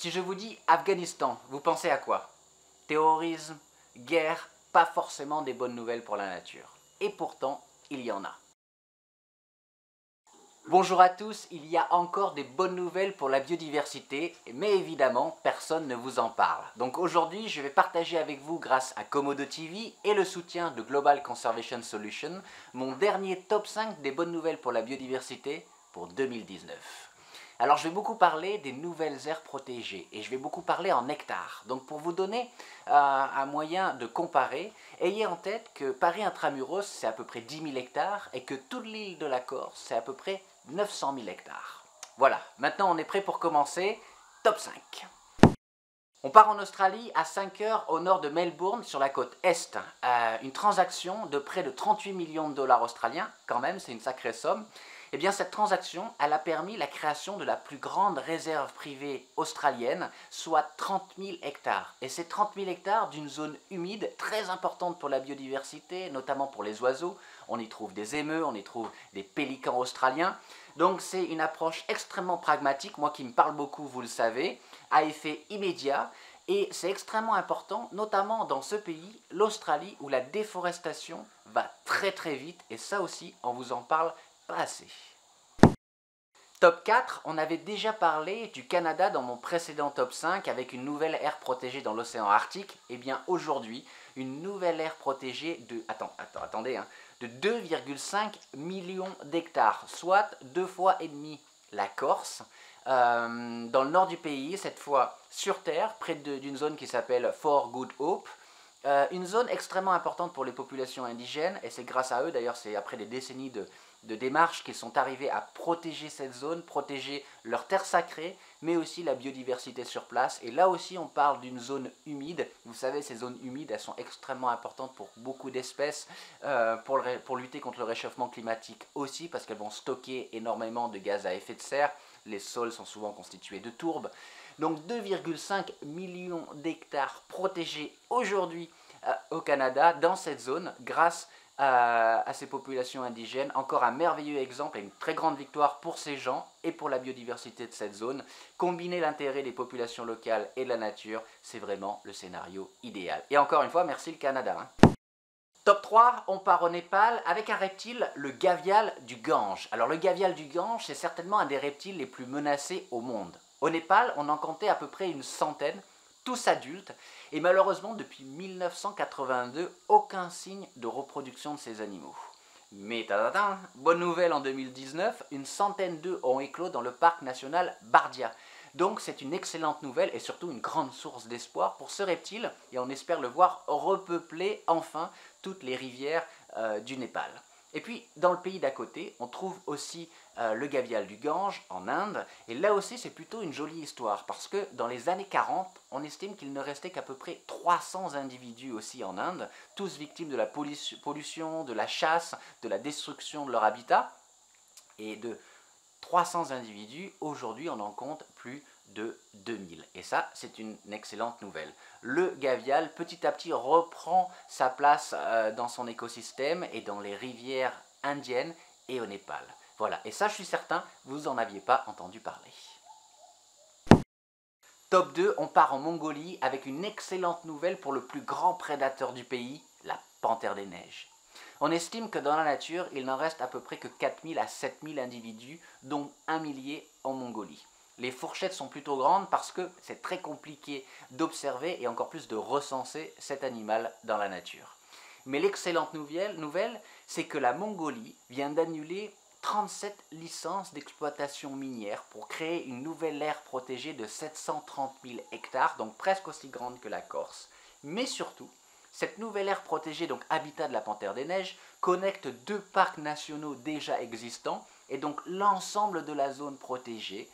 Si je vous dis Afghanistan, vous pensez à quoi? Terrorisme, guerre, pas forcément des bonnes nouvelles pour la nature. Et pourtant, il y en a. Bonjour à tous, il y a encore des bonnes nouvelles pour la biodiversité, mais évidemment, personne ne vous en parle. Donc aujourd'hui, je vais partager avec vous, grâce à Komodo TV et le soutien de Global Conservation Solutions, mon dernier top 5 des bonnes nouvelles pour la biodiversité pour 2019. Alors je vais beaucoup parler des nouvelles aires protégées et je vais beaucoup parler en hectares. Donc pour vous donner un moyen de comparer, ayez en tête que Paris Intramuros c'est à peu près 10 000 hectares et que toute l'île de la Corse c'est à peu près 900 000 hectares. Voilà, maintenant on est prêt pour commencer. Top 5. On part en Australie à 5 heures au nord de Melbourne sur la côte est. Une transaction de près de 38 millions de dollars australiens, quand même c'est une sacrée somme. Eh bien, cette transaction, elle a permis la création de la plus grande réserve privée australienne, soit 30 000 hectares. Et ces 30 000 hectares d'une zone humide très importante pour la biodiversité, notamment pour les oiseaux. On y trouve des émeus, on y trouve des pélicans australiens. Donc c'est une approche extrêmement pragmatique, moi qui me parle beaucoup, vous le savez, à effet immédiat. Et c'est extrêmement important, notamment dans ce pays, l'Australie, où la déforestation va très très vite. Et ça aussi, on vous en parle pas assez. Top 4, on avait déjà parlé du Canada dans mon précédent top 5 avec une nouvelle aire protégée dans l'océan Arctique. Et bien aujourd'hui, une nouvelle aire protégée de, de 2,5 millions d'hectares, soit 2 fois et demi la Corse, dans le nord du pays, cette fois sur terre, près d'une zone qui s'appelle Fort Good Hope. Une zone extrêmement importante pour les populations indigènes, et c'est grâce à eux, d'ailleurs c'est après des décennies de démarches qu'ils sont arrivés à protéger cette zone, protéger leurs terres sacrées, mais aussi la biodiversité sur place. Et là aussi on parle d'une zone humide. Vous savez, ces zones humides, elles sont extrêmement importantes pour beaucoup d'espèces, pour lutter contre le réchauffement climatique aussi, parce qu'elles vont stocker énormément de gaz à effet de serre. Les sols sont souvent constitués de tourbes. Donc 2,5 millions d'hectares protégés aujourd'hui au Canada, dans cette zone, grâce à ces populations indigènes. Encore un merveilleux exemple et une très grande victoire pour ces gens et pour la biodiversité de cette zone. Combiner l'intérêt des populations locales et de la nature, c'est vraiment le scénario idéal. Et encore une fois, merci le Canada. Top 3, on part au Népal avec un reptile, le gavial du Gange. Alors le gavial du Gange, c'est certainement un des reptiles les plus menacés au monde. Au Népal, on en comptait à peu près une centaine, tous adultes, et malheureusement depuis 1982, aucun signe de reproduction de ces animaux. Mais bonne nouvelle en 2019, une centaine d'œufs ont éclos dans le parc national Bardia. Donc c'est une excellente nouvelle et surtout une grande source d'espoir pour ce reptile, et on espère le voir repeupler enfin toutes les rivières du Népal. Et puis dans le pays d'à côté, on trouve aussi le gavial du Gange en Inde, et là aussi c'est plutôt une jolie histoire, parce que dans les années 40, on estime qu'il ne restait qu'à peu près 300 individus aussi en Inde, tous victimes de la pollution, de la chasse, de la destruction de leur habitat, et de 300 individus, aujourd'hui on en compte plus de 2000. Et ça, c'est une excellente nouvelle. Le gavial, petit à petit, reprend sa place dans son écosystème et dans les rivières indiennes et au Népal. Voilà, et ça je suis certain, vous n'en aviez pas entendu parler. Top 2, on part en Mongolie avec une excellente nouvelle pour le plus grand prédateur du pays, la panthère des neiges. On estime que dans la nature, il n'en reste à peu près que 4000 à 7000 individus, dont un millier en Mongolie. Les fourchettes sont plutôt grandes parce que c'est très compliqué d'observer et encore plus de recenser cet animal dans la nature. Mais l'excellente nouvelle, c'est que la Mongolie vient d'annuler 37 licences d'exploitation minière pour créer une nouvelle aire protégée de 730 000 hectares, donc presque aussi grande que la Corse. Mais surtout, cette nouvelle aire protégée, donc habitat de la panthère des neiges, connecte 2 parcs nationaux déjà existants, et donc l'ensemble de la zone protégée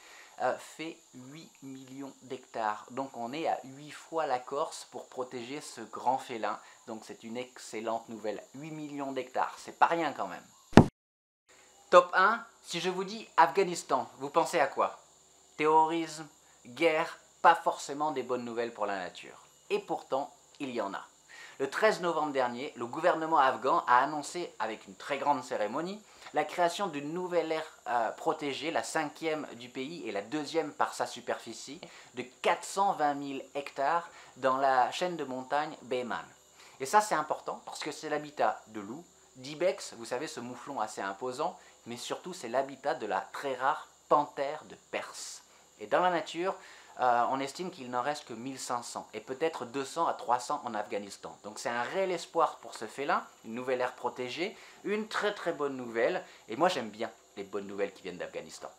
fait 8 millions d'hectares. Donc on est à 8 fois la Corse pour protéger ce grand félin. Donc c'est une excellente nouvelle. 8 millions d'hectares, c'est pas rien quand même. Top 1, si je vous dis Afghanistan, vous pensez à quoi? Terrorisme, guerre, pas forcément des bonnes nouvelles pour la nature. Et pourtant, il y en a. Le 13 novembre dernier, le gouvernement afghan a annoncé, avec une très grande cérémonie, la création d'une nouvelle aire protégée, la 5e du pays et la 2e par sa superficie, de 420 000 hectares dans la chaîne de montagnes Beyman. Et ça c'est important parce que c'est l'habitat de loups, d'ibex, vous savez ce mouflon assez imposant, mais surtout c'est l'habitat de la très rare panthère de Perse. Et dans la nature, on estime qu'il n'en reste que 1500 et peut-être 200 à 300 en Afghanistan. Donc c'est un réel espoir pour ce félin, une nouvelle aire protégée, une très très bonne nouvelle, et moi j'aime bien les bonnes nouvelles qui viennent d'Afghanistan.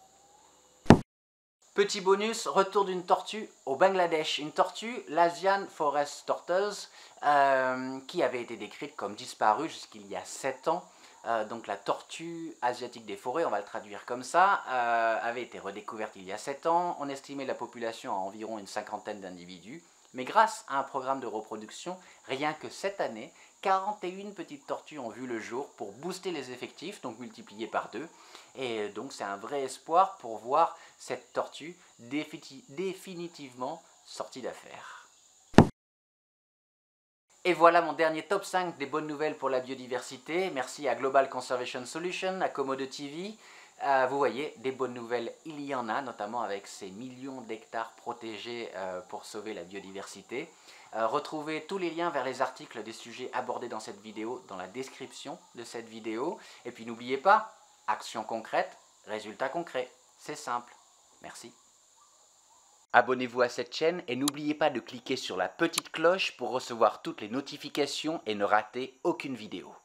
Petit bonus, retour d'une tortue au Bangladesh. Une tortue, l'Asian Forest Tortoise, qui avait été décrite comme disparue jusqu'il y a 7 ans. Donc la tortue asiatique des forêts, on va le traduire comme ça, avait été redécouverte il y a 7 ans. On estimait la population à environ une 50aine d'individus. Mais grâce à un programme de reproduction, rien que cette année, 41 petites tortues ont vu le jour pour booster les effectifs, donc multipliés par 2. Et donc c'est un vrai espoir pour voir cette tortue définitivement sortie d'affaires. Et voilà mon dernier top 5 des bonnes nouvelles pour la biodiversité. Merci à Global Conservation Solutions, à Komodo TV. Vous voyez, des bonnes nouvelles, il y en a, notamment avec ces millions d'hectares protégés pour sauver la biodiversité. Retrouvez tous les liens vers les articles des sujets abordés dans cette vidéo dans la description de cette vidéo. Et puis n'oubliez pas, action concrète, résultat concret. C'est simple. Merci. Abonnez-vous à cette chaîne et n'oubliez pas de cliquer sur la petite cloche pour recevoir toutes les notifications et ne rater aucune vidéo.